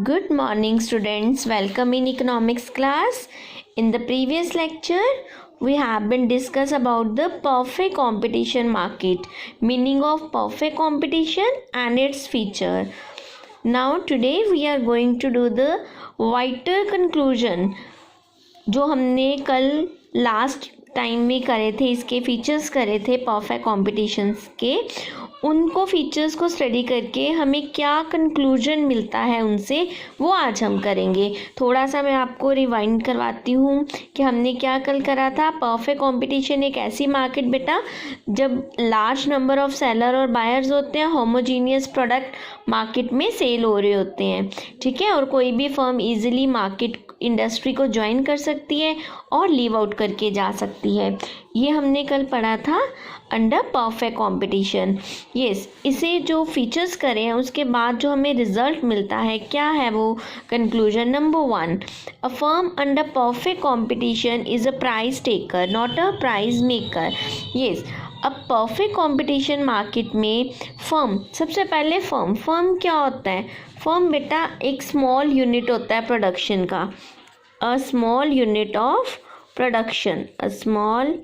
Good morning, students. Welcome in economics class. In the previous lecture, we have been discuss about the perfect competition market, meaning of perfect competition and its feature. Now today we are going to do the vital conclusion जो हमने कल last time में करे थे, इसके features करे थे perfect competitions के, उनको फीचर्स को स्टडी करके हमें क्या कंक्लूजन मिलता है उनसे, वो आज हम करेंगे। थोड़ा सा मैं आपको रिवाइंड करवाती हूँ कि हमने क्या कल करा था। परफेक्ट कंपटीशन एक ऐसी मार्केट बेटा जब लार्ज नंबर ऑफ सेलर और बायर्स होते हैं, होमोजीनियस प्रोडक्ट मार्केट में सेल हो रहे होते हैं, ठीक है, और कोई भी फर्म इजीली मार्केट इंडस्ट्री को ज्वाइन कर सकती है और लीव आउट करके जा सकती है। ये हमने कल पढ़ा था अंडर परफेक्ट कंपटीशन। यस, इसे जो फीचर्स करे हैं उसके बाद जो हमें रिजल्ट मिलता है क्या है वो conclusion. Number 1, a firm under perfect competition is a price taker not a price maker. Yes, अब परफेक्ट कंपटीशन मार्केट में फर्म, सबसे पहले फर्म क्या होता है? फर्म बेटा एक स्मॉल यूनिट होता है प्रोडक्शन का, a small unit of production, a small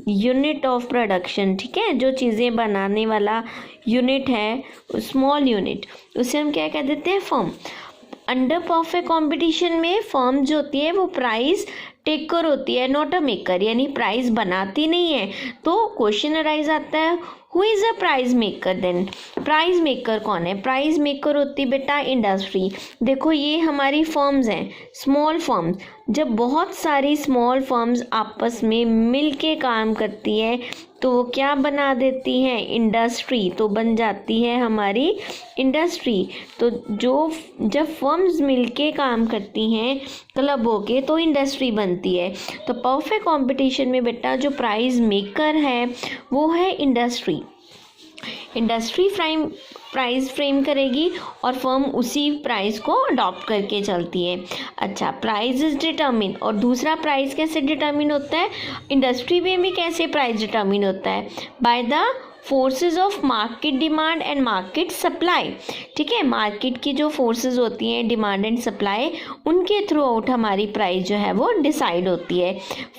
unit of production, ठीक है, जो चीज़ें बनाने वाला यूनिट है, स्मॉल यूनिट, उसे हम क्या कह देते हैं? फर्म। अंडर परफेक्ट कंपटीशन में फर्म जो होती है वो प्राइस टेकर होती है, नॉट अ मेकर, यानी प्राइस बनाती नहीं है। तो क्वेश्चन अराइज आता है, who is a price maker? Then price maker कौन है? प्राइस मेकर होती बेटा इंडस्ट्री। देखो ये हमारी फर्म्स हैं, स्मॉल फर्म्स। जब बहुत सारी स्मॉल फर्म्स आपस में मिल के काम करती है तो वो क्या बना देती हैं? इंडस्ट्री। तो बन जाती है हमारी इंडस्ट्री। तो जब फर्म्स मिलके काम करती हैं क्लब होके तो इंडस्ट्री बनती है। तो परफेक्ट कंपटीशन में बेटा जो प्राइस मेकर है वो है इंडस्ट्री। इंडस्ट्री प्राइस फ्रेम करेगी और फर्म उसी प्राइस को अडॉप्ट करके चलती है। अच्छा, प्राइस इज डिटर्मिन, और दूसरा प्राइस कैसे डिटर्मिन होता है? इंडस्ट्री में कैसे प्राइस डिटर्मिन होता है? By the forces of market demand and market supply, ठीक है, मार्केट की जो फोर्सेस होती हैं डिमांड एंड सप्लाई, उनके थ्रू आउट हमारी प्राइस जो है वो डिसाइड होती है।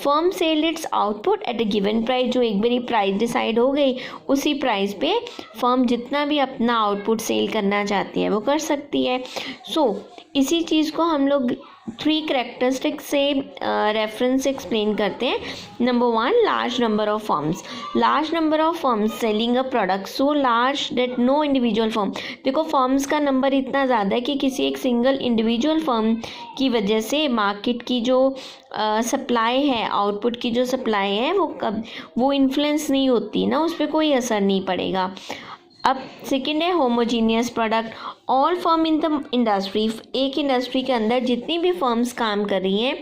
Firm sell its output at a given price, जो एक बारी प्राइस डिसाइड हो गई उसी प्राइस पे फर्म जितना भी अपना आउटपुट सेल करना चाहती है वो कर सकती है। इसी चीज़ को हम लोग 3 कैरेक्टरिस्टिक से रेफरेंस एक्सप्लेन करते हैं। Number 1, large number of firms. Large number of firms selling a product so large that no individual firm. देखो फर्म्स का नंबर इतना ज़्यादा है कि किसी एक सिंगल इंडिविजुअल फर्म की वजह से मार्केट की जो सप्लाई है, आउटपुट की जो सप्लाई है वो इन्फ्लुएंस नहीं होती ना, उस पर कोई असर नहीं पड़ेगा। अब सेकेंड है homogeneous product. All firm in the industry, एक इंडस्ट्री के अंदर जितनी भी फर्म्स काम कर रही हैं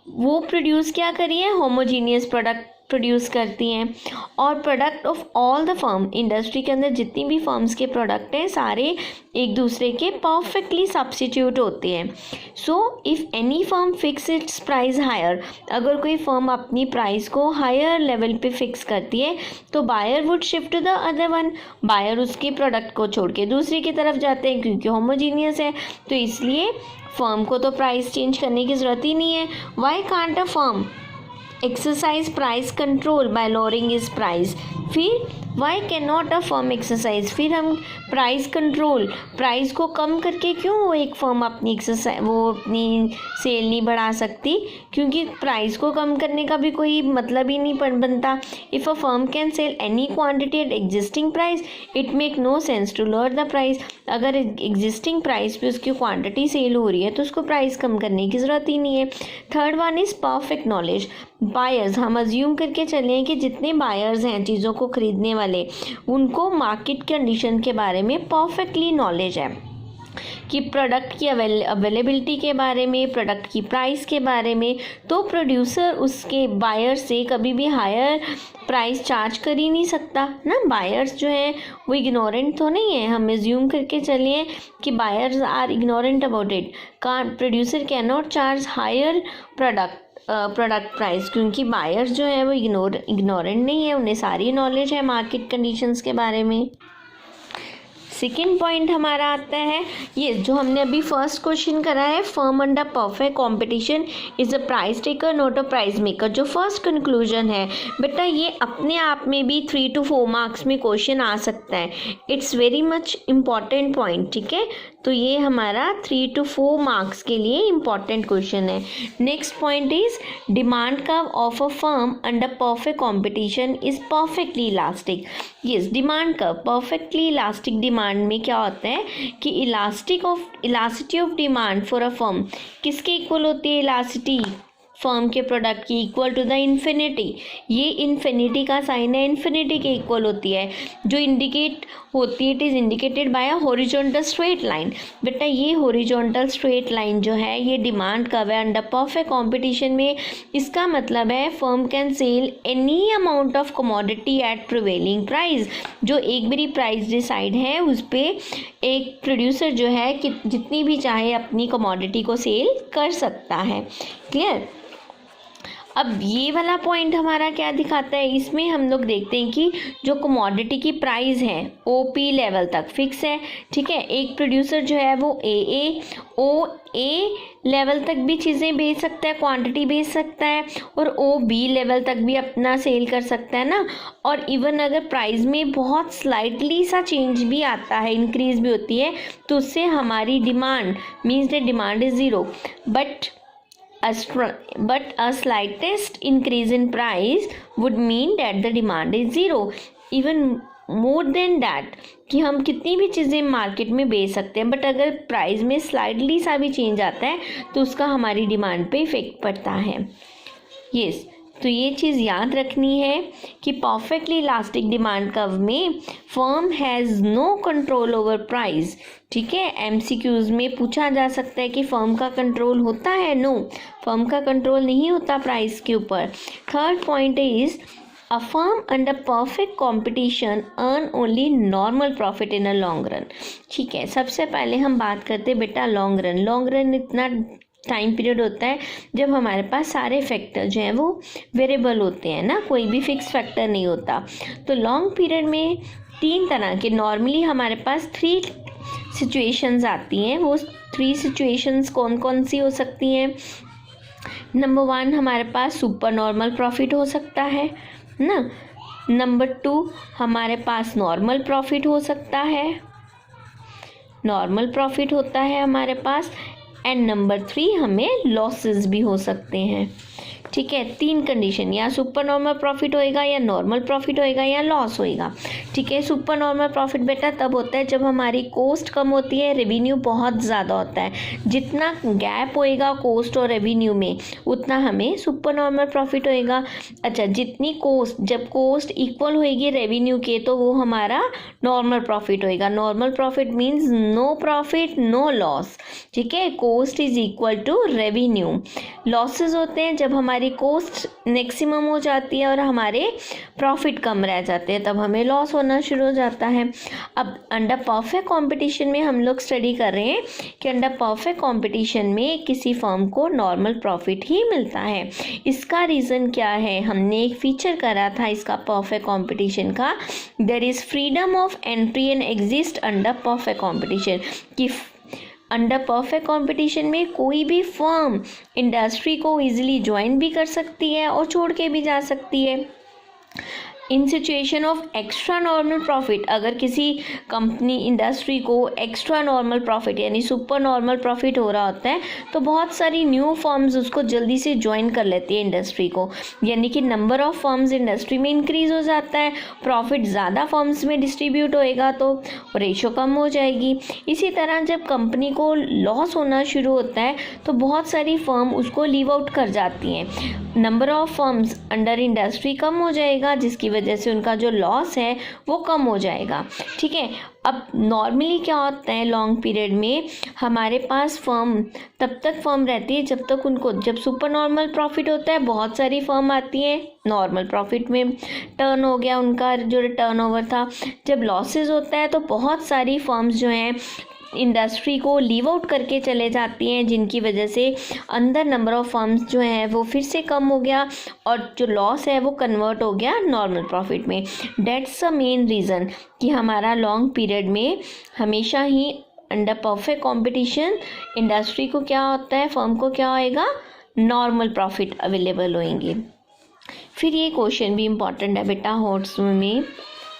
वो प्रोड्यूस क्या कर रही हैं? होमोजीनियस प्रोडक्ट प्रोड्यूस करती हैं। और product of all the firm, industry के अंदर जितनी भी फर्म्स के प्रोडक्ट हैं सारे एक दूसरे के परफेक्टली सब्स्टिट्यूट होते हैं। So if any firm fix its price higher, अगर कोई फर्म अपनी प्राइस को हायर लेवल पे फिक्स करती है तो buyer would shift to the other one, buyer उसके प्रोडक्ट को छोड़ के दूसरी की तरफ जाते हैं क्योंकि होमोजीनियस है। तो इसलिए फर्म को तो प्राइस चेंज करने की ज़रूरत ही नहीं है। Why can't a firm exercise price control by lowering its price? फिर why can not a firm exercise, फिर हम प्राइस कंट्रोल, प्राइस को कम करके क्यों वो एक फर्म अपनी अपनी सेल नहीं बढ़ा सकती? क्योंकि प्राइस को कम करने का भी कोई मतलब ही नहीं बनता। If a firm can sell any quantity at existing price it make no sense to lower the price. अगर एग्जिस्टिंग प्राइस पे उसकी क्वांटिटी सेल हो रही है तो उसको प्राइस कम करने की ज़रूरत ही नहीं है। Third one is perfect knowledge. Buyers, हम अज्यूम करके चलें कि जितने बायर्स हैं चीज़ों को खरीदने वाले, उनको मार्केट कंडीशन के बारे में परफेक्टली नॉलेज है कि प्रोडक्ट की अवेलेबिलिटी के बारे में, प्रोडक्ट की प्राइस के बारे में। तो प्रोड्यूसर उसके बायर से कभी भी हायर प्राइस चार्ज कर ही नहीं सकता ना। बायर्स जो हैं वो इग्नोरेंट तो नहीं है, हम एज्यूम करके चलिए कि buyers are ignorant about it. Producer can not charge higher product price, क्योंकि बायर्स जो है वो इग्नोरेंट नहीं है, उन्हें सारी नॉलेज है मार्केट कंडीशंस के बारे में। सेकेंड पॉइंट हमारा आता है ये जो हमने अभी फर्स्ट क्वेश्चन करा है, firm under perfect competition is a price taker not a price maker. जो फर्स्ट कंक्लूजन है बेटा ये अपने आप में भी 3 to 4 मार्क्स में क्वेश्चन आ सकता है। It's very much important point, ठीक है। तो ये हमारा 3 to 4 मार्क्स के लिए इम्पॉर्टेंट क्वेश्चन है। Next point is demand curve of a firm under perfect competition is perfectly elastic. Yes, demand curve perfectly elastic. Demand में क्या होता है कि elasticity of demand for a firm किसके इक्वल होती है? इलास्टिसिटी फर्म के प्रोडक्ट की इक्वल टू द इन्फिनिटी। ये इन्फिनिटी का साइन है, इन्फिनिटी के इक्वल होती है, जो इंडिकेट होती है, it is indicated by a horizontal straight line. बेटा ये हॉरिजॉन्टल स्ट्रेट लाइन जो है ये डिमांड कर्व है अंडर परफेक्ट कंपटीशन में। इसका मतलब है firm can sell any amount of commodity at prevailing price. जो एक मेरी प्राइस डिसाइड है उस पर एक प्रोड्यूसर जो है कि जितनी भी चाहे अपनी कमोडिटी को सेल कर सकता है। क्लियर? अब ये वाला पॉइंट हमारा क्या दिखाता है, इसमें हम लोग देखते हैं कि जो कमोडिटी की प्राइस है ओपी लेवल तक फिक्स है, ठीक है। एक प्रोड्यूसर जो है वो ए लेवल तक भी चीज़ें बेच सकता है, क्वांटिटी बेच सकता है, और ओ बी लेवल तक भी अपना सेल कर सकता है ना। और इवन अगर प्राइस में बहुत स्लाइटली सा चेंज भी आता है, इंक्रीज भी होती है, तो उससे हमारी demand means that demand is zero, but a slightest increase in price would mean that the demand is zero. Even more than that कि हम कितनी भी चीज़ें मार्केट में बेच सकते हैं, बट अगर प्राइस में स्लाइडली सा भी चेंज आता है तो उसका हमारी डिमांड पे इफेक्ट पड़ता है। यस, तो ये चीज़ याद रखनी है कि परफेक्टली इलास्टिक डिमांड कर्व में firm has no control over price, ठीक है। एमसीक्यूज में पूछा जा सकता है कि फर्म का कंट्रोल होता है? नो, फर्म का कंट्रोल नहीं होता प्राइस के ऊपर। Third point is a firm under perfect competition earn only normal profit in a long run. ठीक है, सबसे पहले हम बात करते हैं बेटा लॉन्ग रन। लॉन्ग रन इतना टाइम पीरियड होता है जब हमारे पास सारे फैक्टर जो हैं वो वेरिएबल होते हैं ना, कोई भी फिक्स फैक्टर नहीं होता। तो लॉन्ग पीरियड में 3 तरह के नॉर्मली हमारे पास 3 सिचुएशंस आती हैं। वो 3 सिचुएशंस कौन कौन सी हो सकती हैं? नंबर 1 हमारे पास सुपर नॉर्मल प्रॉफिट हो सकता है ना। नंबर 2 हमारे पास नॉर्मल प्रॉफिट हो सकता है, नॉर्मल प्रॉफिट होता है हमारे पास। एंड नंबर 3 हमें लॉसेस भी हो सकते हैं। ठीक है, 3 कंडीशन, या सुपर नॉर्मल प्रॉफिट होएगा, या नॉर्मल प्रॉफिट होएगा, या लॉस होएगा। ठीक है, सुपर नॉर्मल प्रॉफिट बेटा तब होता है जब हमारी कॉस्ट कम होती है, रेवेन्यू बहुत ज़्यादा होता है। जितना गैप होएगा कॉस्ट और रेवेन्यू में उतना हमें सुपर नॉर्मल प्रॉफिट होएगा। अच्छा, जितनी कॉस्ट, जब कॉस्ट इक्वल होएगी रेवेन्यू के तो वो हमारा नॉर्मल प्रॉफिट होएगा। Normal profit means no profit no loss. ठीक है, cost is equal to revenue. Losses होते हैं जब हमारी कॉस्ट मैक्सिमम हो जाती है और हमारे प्रॉफिट कम रह जाते हैं, तब हमें लॉस होना शुरू हो जाता है। अब अंडर परफेक्ट कंपटीशन में हम लोग स्टडी कर रहे हैं कि अंडर परफेक्ट कंपटीशन में किसी फर्म को नॉर्मल प्रॉफिट ही मिलता है। इसका रीज़न क्या है? हमने एक फीचर करा था इसका परफेक्ट कंपटीशन का, there is freedom of entry and exist under perfect competition. कि अंडर परफेक्ट कंपटीशन में कोई भी फर्म इंडस्ट्री को इजीली ज्वाइन भी कर सकती है और छोड़ के भी जा सकती है। In situation of extra normal profit, अगर किसी कंपनी इंडस्ट्री को एक्स्ट्रा नॉर्मल प्रॉफिट यानी सुपर नॉर्मल प्रॉफिट हो रहा होता है तो बहुत सारी न्यू फर्म्स उसको जल्दी से ज्वाइन कर लेती है इंडस्ट्री को, यानी कि नंबर ऑफ फर्म्स इंडस्ट्री में इंक्रीज हो जाता है। प्रॉफिट ज़्यादा फर्म्स में डिस्ट्रीब्यूट होएगा तो रेशो कम हो जाएगी। इसी तरह जब कंपनी को लॉस होना शुरू होता है तो बहुत सारी फर्म उसको लीव आउट कर जाती हैं। Number of firms under industry कम हो जाएगा जिसकी वजह से उनका जो लॉस है वो कम हो जाएगा। ठीक है, अब नॉर्मली क्या होता है लॉन्ग पीरियड में हमारे पास फर्म तब तक फर्म रहती है जब तक उनको, जब सुपर नॉर्मल प्रॉफिट होता है बहुत सारी फर्म आती हैं, नॉर्मल प्रॉफिट में टर्न हो गया उनका जो टर्नओवर था। जब लॉसेस होता है तो बहुत सारी फर्म्स जो हैं इंडस्ट्री को लीव आउट करके चले जाती हैं, जिनकी वजह से अंदर नंबर ऑफ फर्म्स जो हैं वो फिर से कम हो गया और जो लॉस है वो कन्वर्ट हो गया नॉर्मल प्रॉफिट में। डेट्स द मेन रीज़न कि हमारा लॉन्ग पीरियड में हमेशा ही अंडर परफेक्ट कंपटीशन इंडस्ट्री को क्या होता है, फर्म को क्या होएगा, नॉर्मल प्रॉफिट अवेलेबल होंगे। फिर ये क्वेश्चन भी इम्पॉर्टेंट है बेटा, हॉट्स में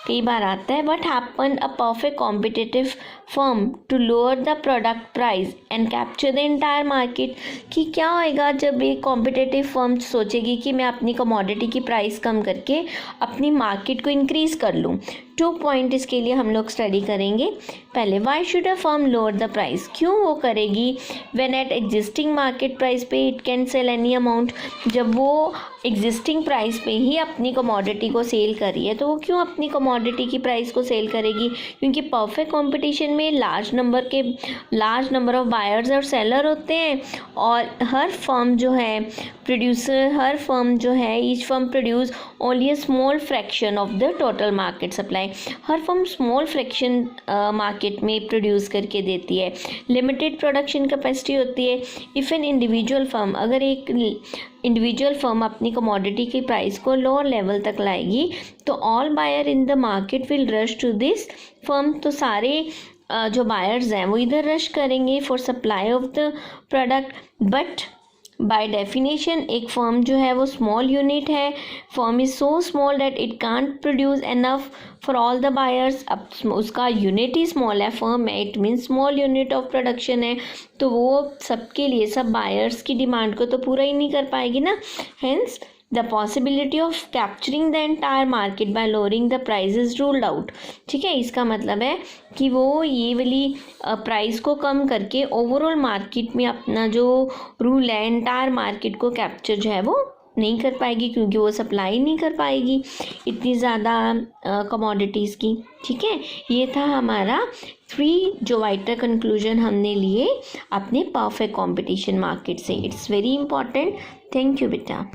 कई बार आता है, what happen a perfect competitive firm to lower the product price and capture the entire market. कि क्या होएगा जब एक कॉम्पिटिटिव फर्म सोचेगी कि मैं अपनी कमोडिटी की प्राइस कम करके अपनी मार्केट को इंक्रीज़ कर लूँ। 2 पॉइंट इसके लिए हम लोग स्टडी करेंगे। पहले, why should a firm lower the price, क्यों वो करेगी। When at existing market price पे it can sell any amount, जब वो एग्जिस्टिंग प्राइस पे ही अपनी कमोडिटी को सेल कर रही है तो वो क्यों अपनी कमोडिटी की प्राइस को सेल करेगी, क्योंकि परफेक्ट कंपटीशन में लार्ज नंबर ऑफ बायर्स और सेलर होते हैं और हर फर्म जो है प्रोड्यूसर, हर फर्म जो है each firm produce only a small fraction of the total market supply. Her firm small fraction market में प्रोड्यूस करके देती है, लिमिटेड प्रोडक्शन कैपेसिटी होती है। इफ़ एन इंडिविजुअल फर्म, अगर एक इंडिविजुअल फर्म अपनी कमोडिटी की प्राइस को लोअर लेवल तक लाएगी तो all buyer in the market will rush to this firm, तो सारे जो बायर्स हैं वो इधर रश करेंगे for supply of the product. But by definition एक फर्म जो है वो स्मॉल यूनिट है, firm is so small that it can't produce enough for all the buyers. अब उसका यूनिट ही स्मॉल है, फर्म है, it means small unit of production है, तो वो सबके लिए, सब बायर्स की डिमांड को तो पूरा ही नहीं कर पाएगी ना। Hence the possibility of capturing the entire market bye lowering the price is ruled out. ठीक है, इसका मतलब है कि वो ये वाली प्राइस को कम करके ओवरऑल मार्केट में अपना जो रूल है एंटायर मार्केट को कैप्चर जो है वो नहीं कर पाएगी, क्योंकि वो सप्लाई नहीं कर पाएगी इतनी ज़्यादा कमोडिटीज़ की। ठीक है, ये था हमारा 3 जो वाइटर कंक्लूजन हमने लिए अपने परफेक्ट कंपटीशन मार्केट से। It's very important. Thank you बेटा।